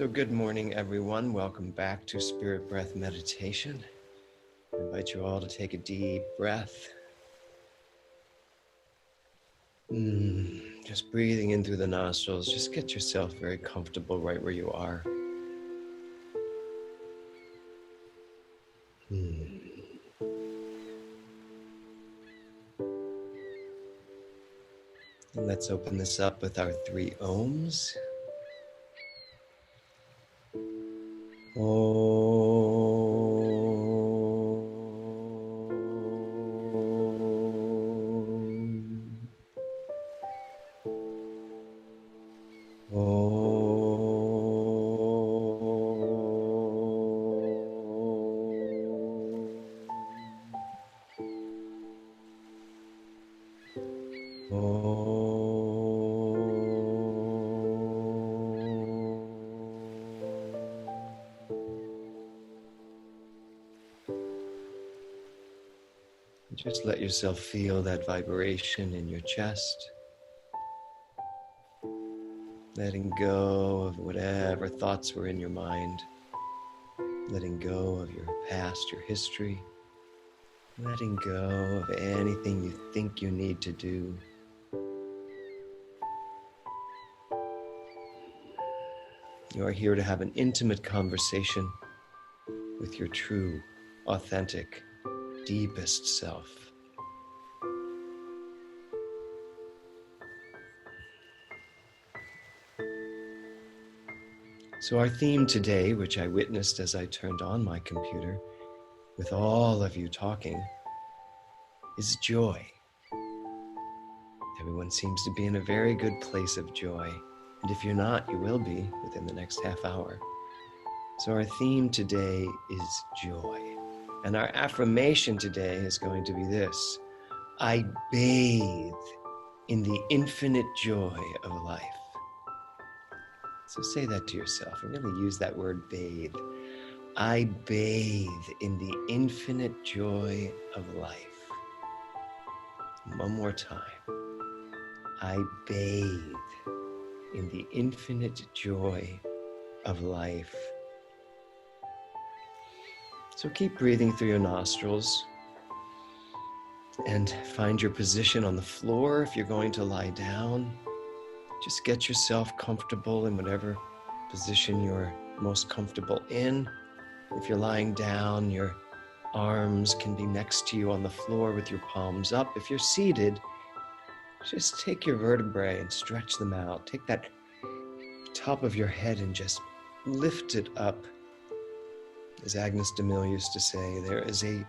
So good morning, everyone. Welcome back to Spirit Breath Meditation. I invite you all to take a deep breath. Just breathing in through the nostrils. Just get yourself very comfortable right where you are. And let's open this up with our 3 ohms. Just let yourself feel that vibration in your chest, letting go of whatever thoughts were in your mind, letting go of your past, your history, letting go of anything you think you need to do. You are here to have an intimate conversation with your true, authentic, deepest self. So our theme today, which I witnessed as I turned on my computer, with all of you talking, is joy. Everyone seems to be in a very good place of joy. And if you're not, you will be within the next half hour. So our theme today is joy. And our affirmation today is going to be this: I bathe in the infinite joy of life. So say that to yourself and really use that word bathe. I bathe in the infinite joy of life. One more time. I bathe in the infinite joy of life. So keep breathing through your nostrils and find your position on the floor. If you're going to lie down, just get yourself comfortable in whatever position you're most comfortable in. If you're lying down, your arms can be next to you on the floor with your palms up. If you're seated, just take your vertebrae and stretch them out. Take that top of your head and just lift it up. As Agnes DeMille used to say, there is a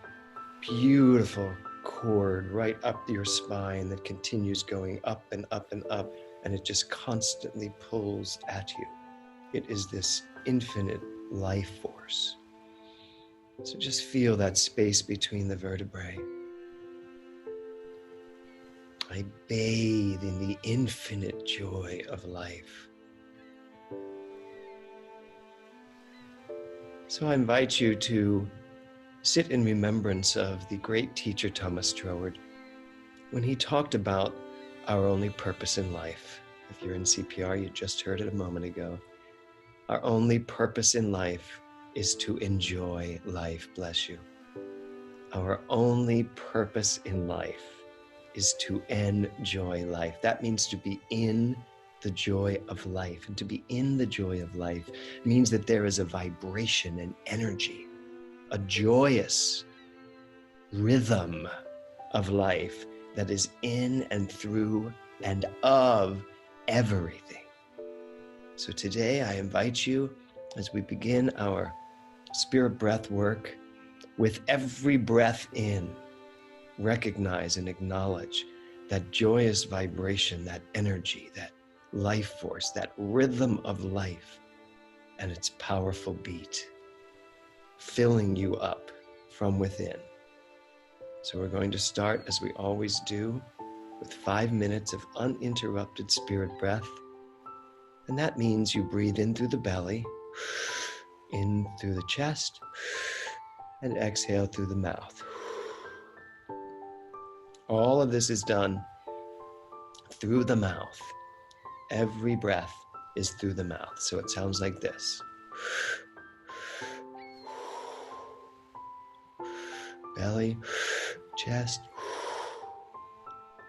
beautiful cord right up your spine that continues going up and up and up, and it just constantly pulls at you. It is this infinite life force. So just feel that space between the vertebrae. I bathe in the infinite joy of life. So I invite you to sit in remembrance of the great teacher Thomas Troward when he talked about our only purpose in life. If you're in CPR, you just heard it a moment ago. Our only purpose in life is to enjoy life. Bless you. Our only purpose in life is to enjoy life. That means to be in the joy of life. And to be in the joy of life means that there is a vibration and energy, a joyous rhythm of life that is in and through and of everything. So today I invite you, as we begin our spirit breath work, with every breath in, recognize and acknowledge that joyous vibration, that energy, that life force, that rhythm of life, and its powerful beat, filling you up from within. So we're going to start, as we always do, with 5 minutes of uninterrupted spirit breath. And that means you breathe in through the belly, in through the chest, and exhale through the mouth. All of this is done through the mouth, every breath is through the mouth. So it sounds like this. Belly, chest.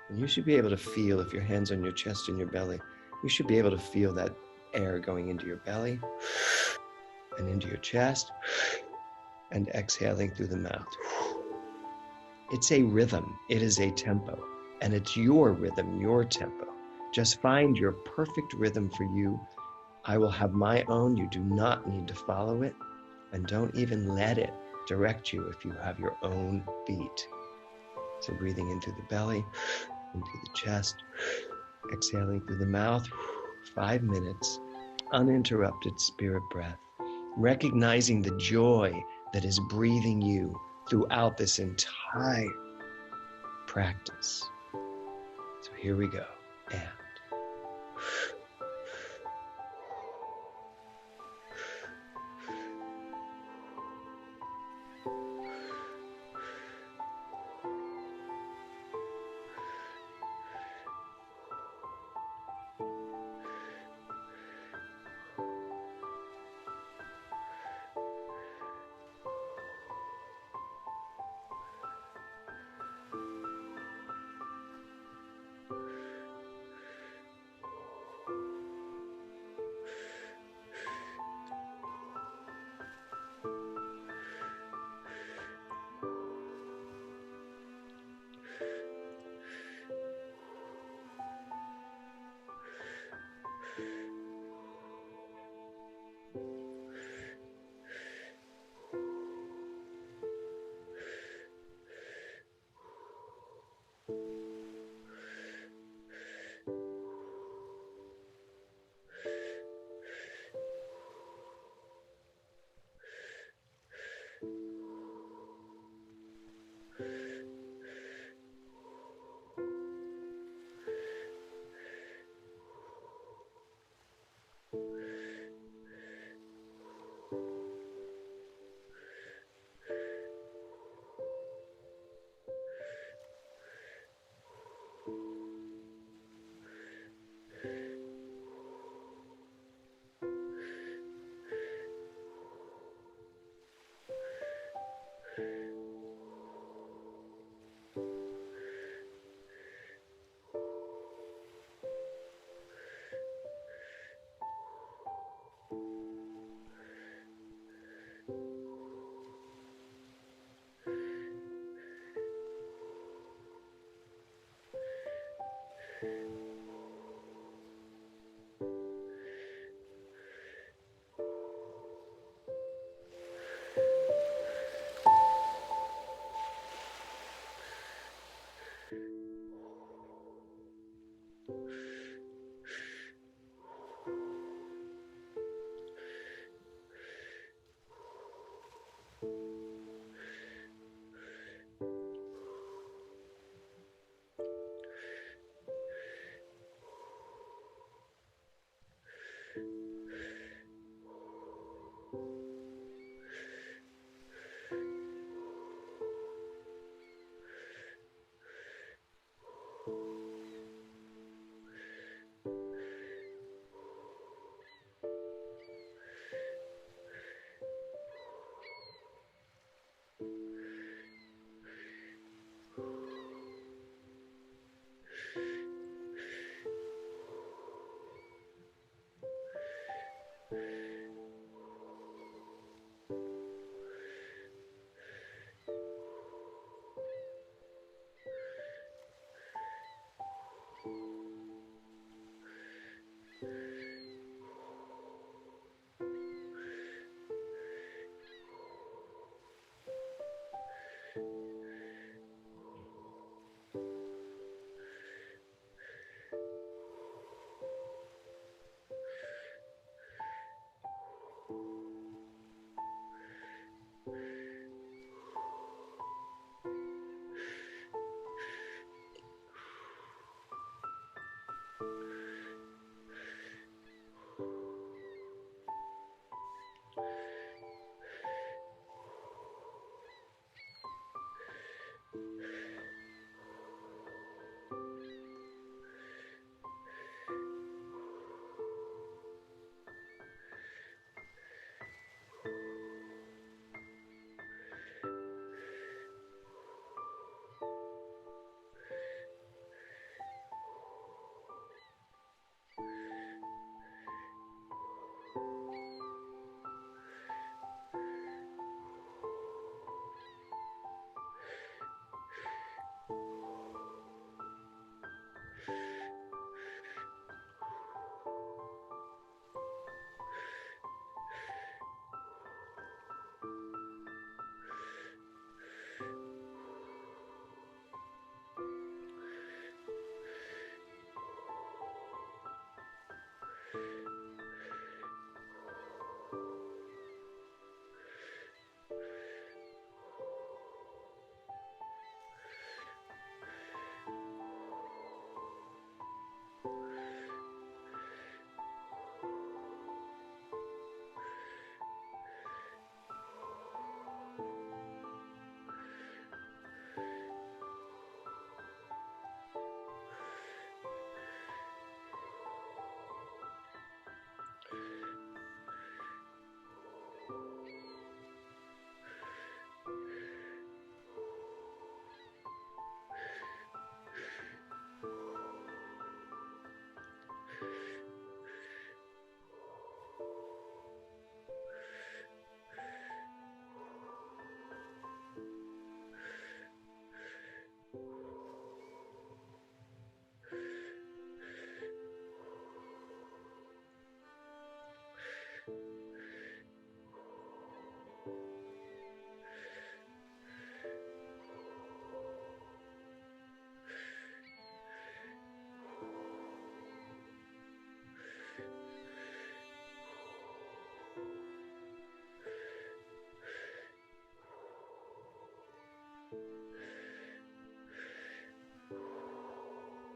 And you should be able to feel, if your hand's on your chest and your belly, you should be able to feel that air going into your belly and into your chest and exhaling through the mouth. It's a rhythm. It is a tempo. And it's your rhythm, your tempo. Just find your perfect rhythm for you. I will have my own. You do not need to follow it. And don't even let it direct you if you have your own beat. So breathing in through the belly, into the chest, exhaling through the mouth, 5 minutes, uninterrupted spirit breath, recognizing the joy that is breathing you throughout this entire practice. So here we go. And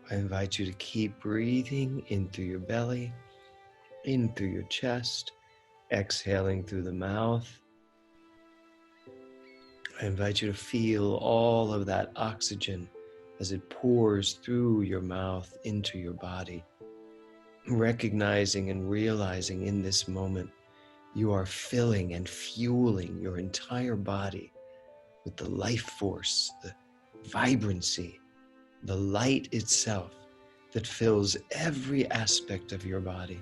I invite you to keep breathing in through your belly, in through your chest, exhaling through the mouth. I invite you to feel all of that oxygen as it pours through your mouth into your body. Recognizing and realizing in this moment, you are filling and fueling your entire body with the life force, the vibrancy, the light itself that fills every aspect of your body,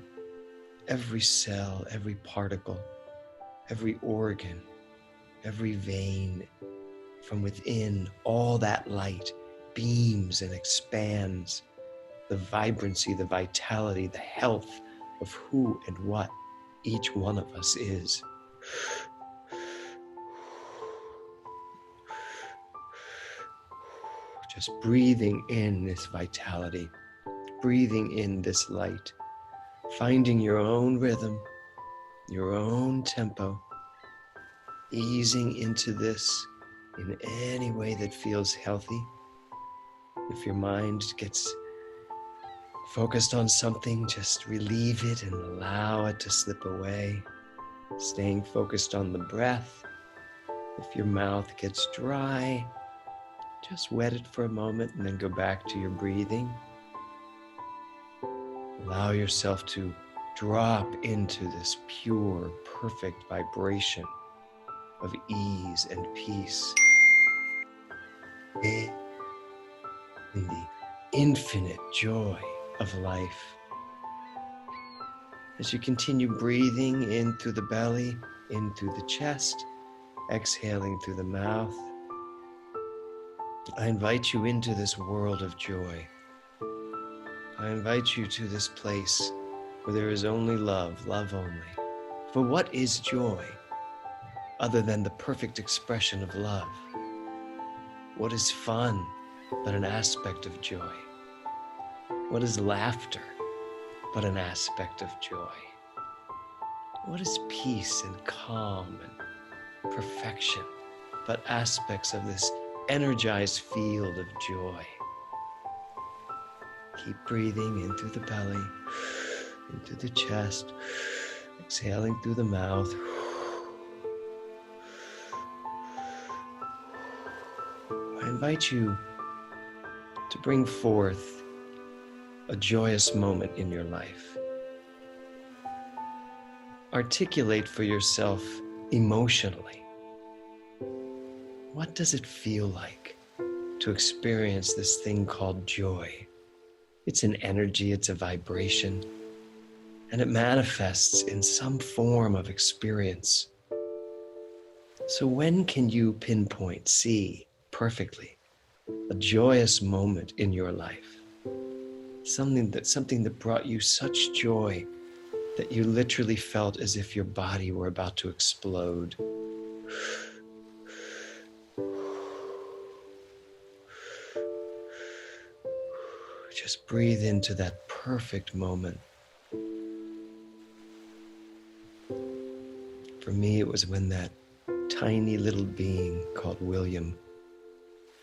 every cell, every particle, every organ, every vein. From within, all that light beams and expands the vibrancy, the vitality, the health of who and what each one of us is. Just breathing in this vitality, breathing in this light, finding your own rhythm, your own tempo, easing into this in any way that feels healthy. If your mind gets focused on something, just relieve it and allow it to slip away. Staying focused on the breath. If your mouth gets dry, just wet it for a moment and then go back to your breathing. Allow yourself to drop into this pure, perfect vibration of ease and peace. In the infinite joy of life. As you continue breathing in through the belly, in through the chest, exhaling through the mouth, I invite you into this world of joy. I invite you to this place where there is only love, love only. For what is joy other than the perfect expression of love? What is fun but an aspect of joy? What is laughter but an aspect of joy? What is peace and calm and perfection but aspects of this energized field of joy? Keep breathing in through the belly, into the chest, exhaling through the mouth. I invite you to bring forth a joyous moment in your life. Articulate for yourself emotionally. What does it feel like to experience this thing called joy? It's an energy, it's a vibration, and it manifests in some form of experience. So when can you pinpoint, see perfectly a joyous moment in your life? Something that brought you such joy that you literally felt as if your body were about to explode. Just breathe into that perfect moment. For me, it was when that tiny little being called William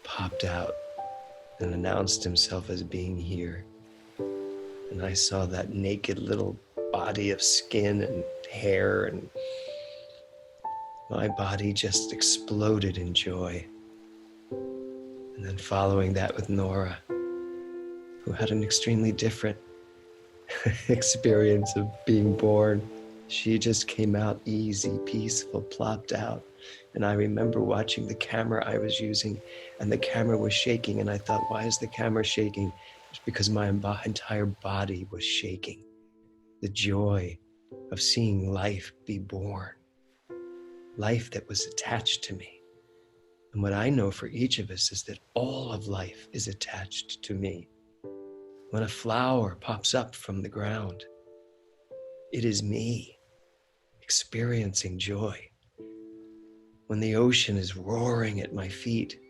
popped out and announced himself as being here. And I saw that naked little body of skin and hair, and my body just exploded in joy. And then following that with Nora, who had an extremely different experience of being born. She just came out easy, peaceful, plopped out. And I remember watching the camera I was using, and the camera was shaking, and I thought, why is the camera shaking? It's because my entire body was shaking. The joy of seeing life be born, life that was attached to me. And what I know for each of us is that all of life is attached to me. When a flower pops up from the ground, it is me experiencing joy. When the ocean is roaring at my feet,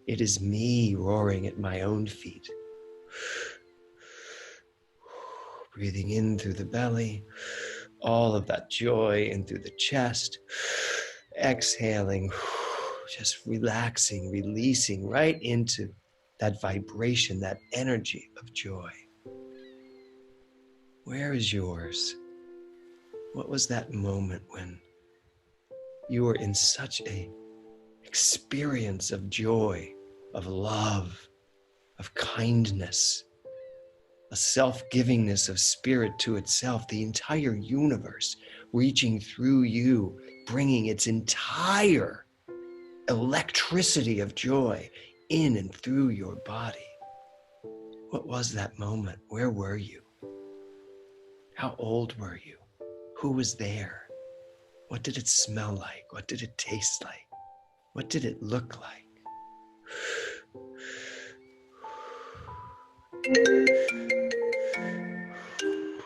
it is me roaring at my own feet. Breathing in through the belly, all of that joy in through the chest, exhaling, just relaxing, releasing right into that vibration, that energy of joy. Where is yours? What was that moment when you were in such a experience of joy, of love, of kindness, a self-givingness of spirit to itself, the entire universe reaching through you, bringing its entire electricity of joy in and through your body? What was that moment? Where were you? How old were you? Who was there? What did it smell like? What did it taste like? What did it look like?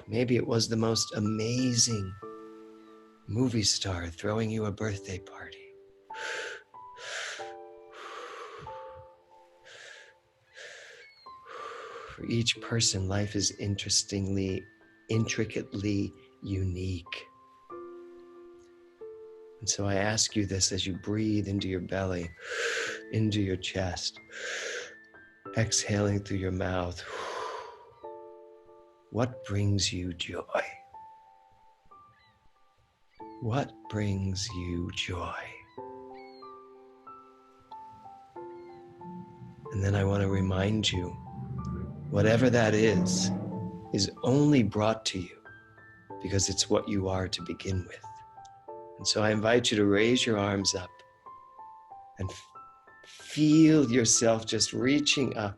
Maybe it was the most amazing movie star throwing you a birthday party. For each person, life is intricately unique. And so I ask you this as you breathe into your belly, into your chest, exhaling through your mouth. What brings you joy? What brings you joy? And then I want to remind you, whatever that is only brought to you because it's what you are to begin with. And so I invite you to raise your arms up and feel yourself just reaching up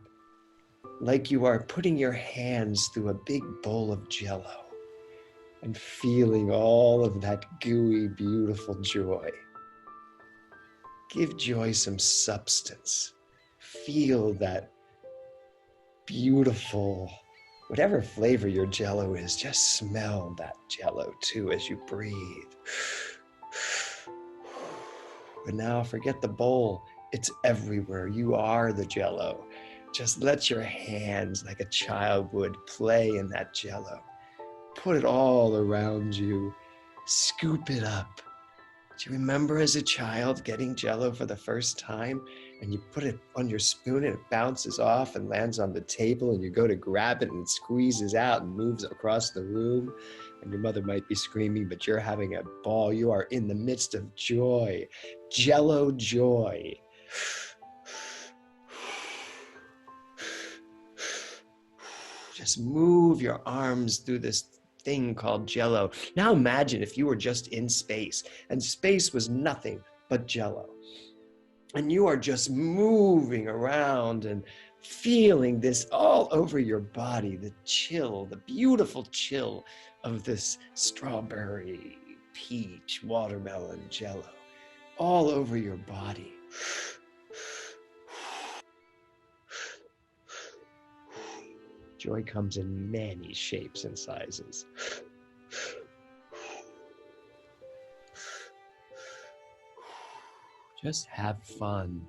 like you are putting your hands through a big bowl of Jell-O and feeling all of that gooey, beautiful joy. Give joy some substance. Feel that beautiful, whatever flavor your Jell-O is, just smell that Jell-O too as you breathe. And now forget the bowl. It's everywhere. You are the Jell-O. Just let your hands, like a child would, play in that Jell-O. Put it all around you. Scoop it up. Do you remember as a child getting Jell-O for the first time and you put it on your spoon and it bounces off and lands on the table and you go to grab it and it squeezes out and moves across the room and your mother might be screaming, but you're having a ball. You are in the midst of joy. Jell-O joy. Just move your arms through this thing called Jell-O. Now imagine if you were just in space and space was nothing but Jell-O. And you are just moving around and feeling this all over your body, the chill, the beautiful chill of this strawberry, peach, watermelon Jell-O all over your body. Joy comes in many shapes and sizes. Just have fun.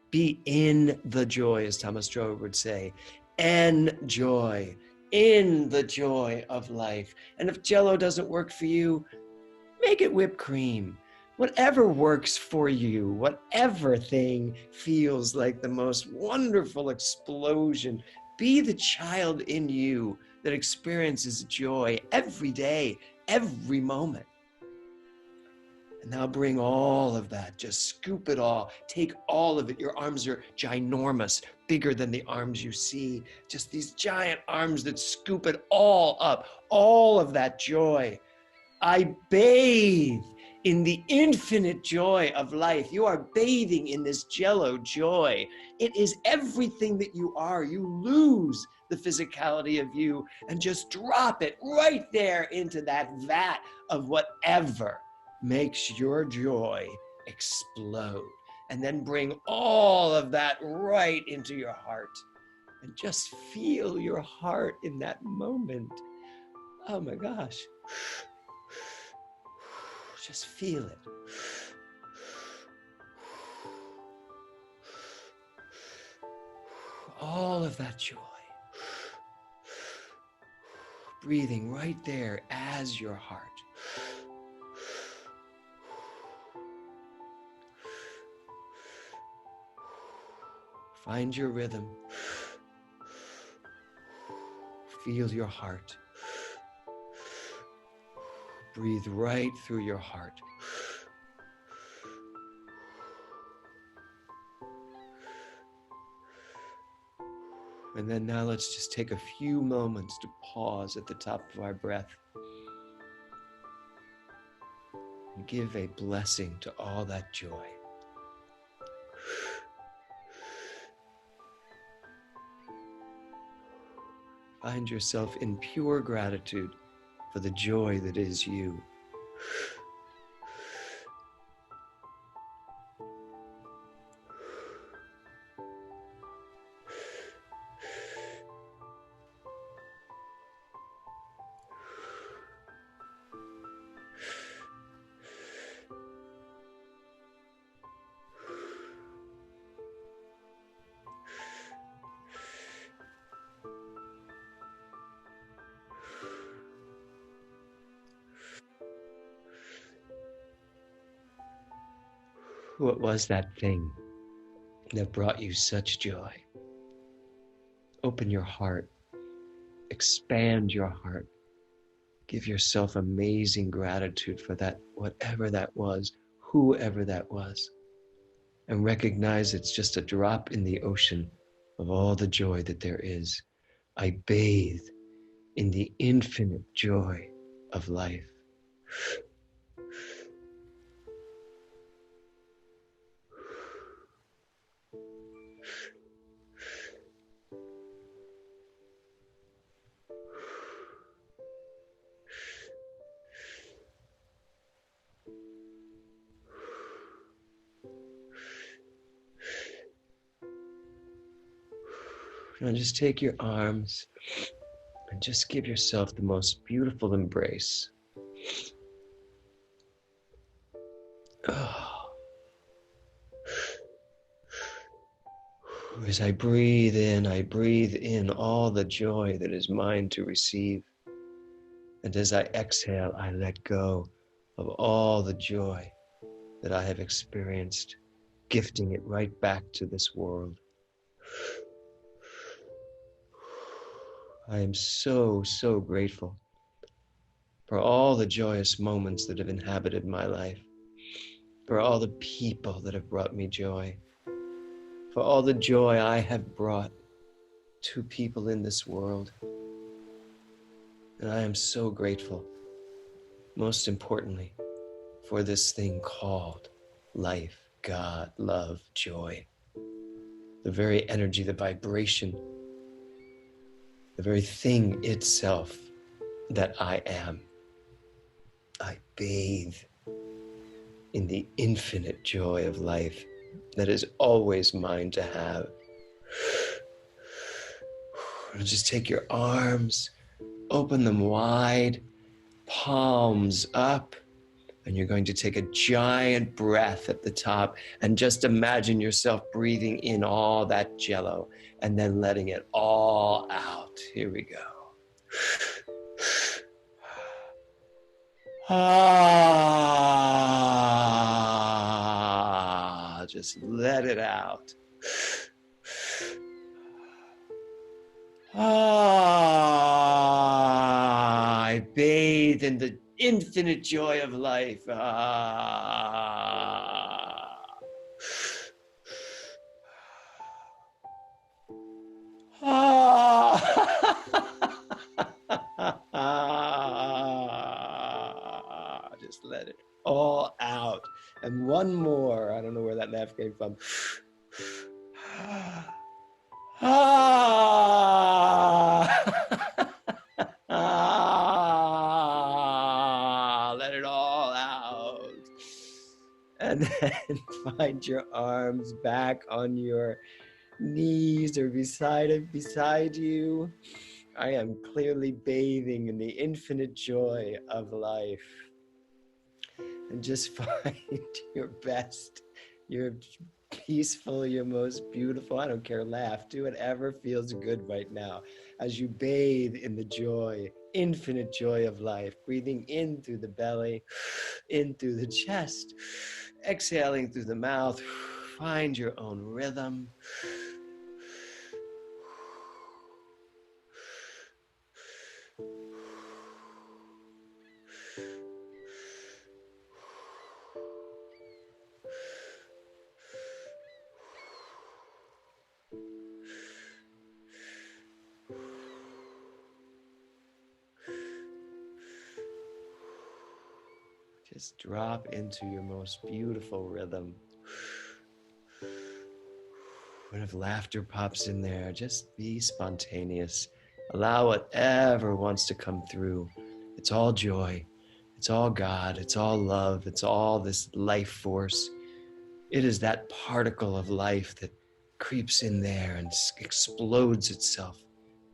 Be in the joy, as Thomas Troward would say. Enjoy in the joy of life. And if Jell-O doesn't work for you, make it whipped cream. Whatever works for you, whatever thing feels like the most wonderful explosion, be the child in you that experiences joy every day, every moment. And now bring all of that, just scoop it all, take all of it. Your arms are ginormous, bigger than the arms you see. Just these giant arms that scoop it all up, all of that joy. I bathe in the infinite joy of life. You are bathing in this Jell-O joy. It is everything that you are. You lose the physicality of you and just drop it right there into that vat of whatever makes your joy explode. And then bring all of that right into your heart and just feel your heart in that moment. Oh my gosh. Just feel it. All of that joy. Breathing right there as your heart. Find your rhythm. Feel your heart. Breathe right through your heart. And then now let's just take a few moments to pause at the top of our breath and give a blessing to all that joy. Find yourself in pure gratitude for the joy that is you. What was that thing that brought you such joy? Open your heart, expand your heart, give yourself amazing gratitude for that, whatever that was, whoever that was, and recognize it's just a drop in the ocean of all the joy that there is. I bathe in the infinite joy of life. Now just take your arms and just give yourself the most beautiful embrace. Oh. As I breathe in all the joy that is mine to receive. And as I exhale, I let go of all the joy that I have experienced, gifting it right back to this world. I am so, so grateful for all the joyous moments that have inhabited my life, for all the people that have brought me joy, for all the joy I have brought to people in this world. And I am so grateful, most importantly, for this thing called life, God, love, joy. The very energy, the vibration, the very thing itself that I am. I bathe in the infinite joy of life that is always mine to have. Just take your arms, open them wide, palms up, and you're going to take a giant breath at the top and just imagine yourself breathing in all that jello and then letting it all out. Here we go. Just let it out. I bathe in the infinite joy of life. Just let it all out. And one more. I don't know where that laugh came from. Let it all out. And then find your arms back on your knees or beside you. I am clearly bathing in the infinite joy of life. And just find your best, your peaceful, your most beautiful, I don't care, laugh, do whatever feels good right now as you bathe in the joy, infinite joy of life, breathing in through the belly, in through the chest, exhaling through the mouth. Find your own rhythm. Just drop into your most beautiful rhythm. And if laughter pops in there, just be spontaneous. Allow whatever wants to come through. It's all joy. It's all God. It's all love. It's all this life force. It is that particle of life that creeps in there and explodes itself,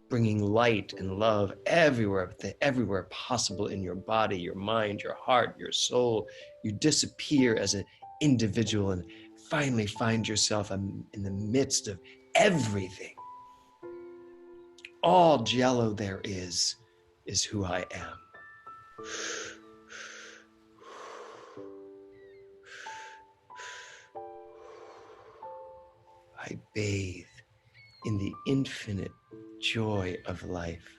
bringing light and love everywhere possible in your body, your mind, your heart, your soul. You disappear as an individual and finally find yourself in the midst of everything. All Jello there is who I am. I bathe in the infinite joy of life.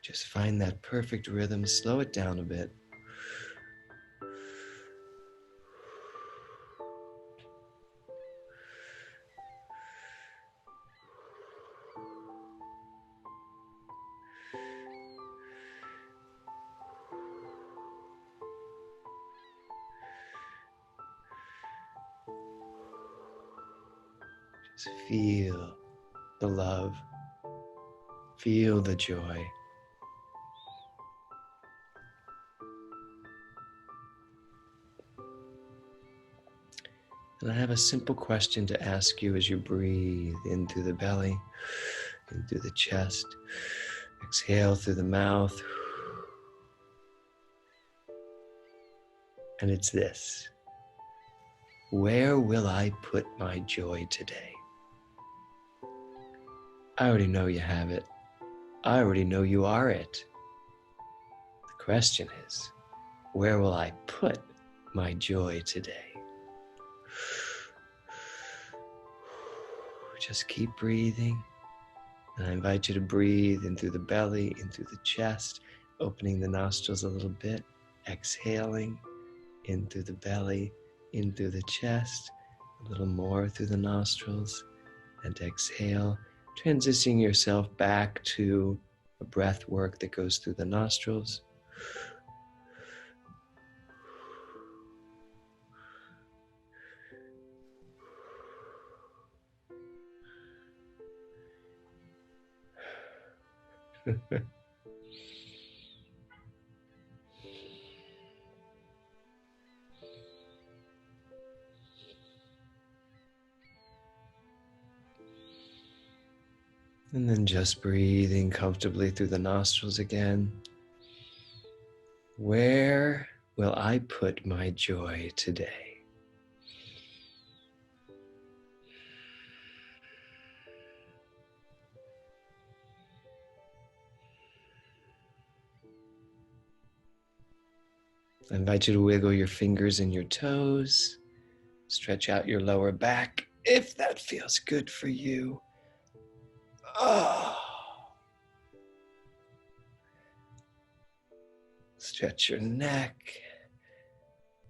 Just find that perfect rhythm, slow it down a bit. Just feel the love, feel the joy. And I have a simple question to ask you as you breathe in through the belly, in through the chest, exhale through the mouth. And it's this: where will I put my joy today? I already know you have it. I already know you are it. The question is, where will I put my joy today? Just keep breathing. And I invite you to breathe in through the belly, in through the chest, opening the nostrils a little bit, exhaling in through the belly, in through the chest, a little more through the nostrils, and exhale, transitioning yourself back to a breath work that goes through the nostrils. And then just breathing comfortably through the nostrils again. Where will I put my joy today? I invite you to wiggle your fingers and your toes. Stretch out your lower back if that feels good for you. Oh. Stretch your neck.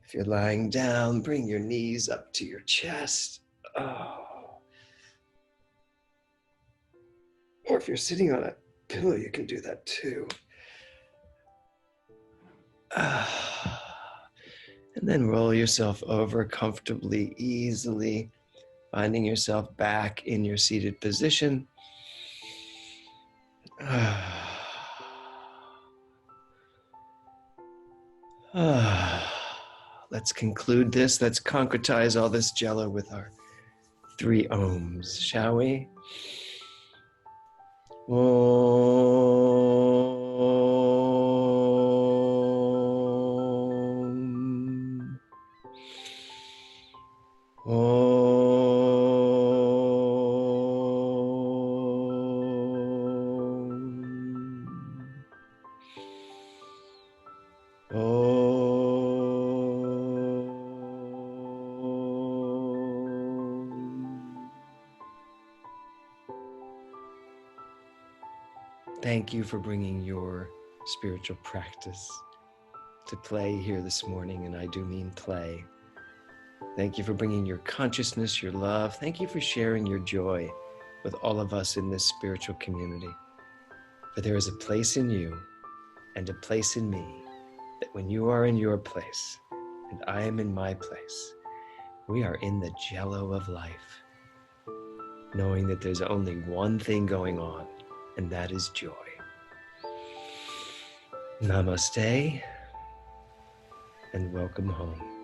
If you're lying down, bring your knees up to your chest. Oh. Or if you're sitting on a pillow, you can do that too. And then roll yourself over comfortably, easily, finding yourself back in your seated position. Let's conclude this. Let's concretize all this Jello with our 3 ohms, shall we? Om. Om. Thank you for bringing your spiritual practice to play here this morning, and I do mean play. Thank you for bringing your consciousness, your love. Thank you for sharing your joy with all of us in this spiritual community. For there is a place in you and a place in me that when you are in your place and I am in my place, we are in the jello of life, knowing that there's only one thing going on, and that is joy. Namaste, and welcome home.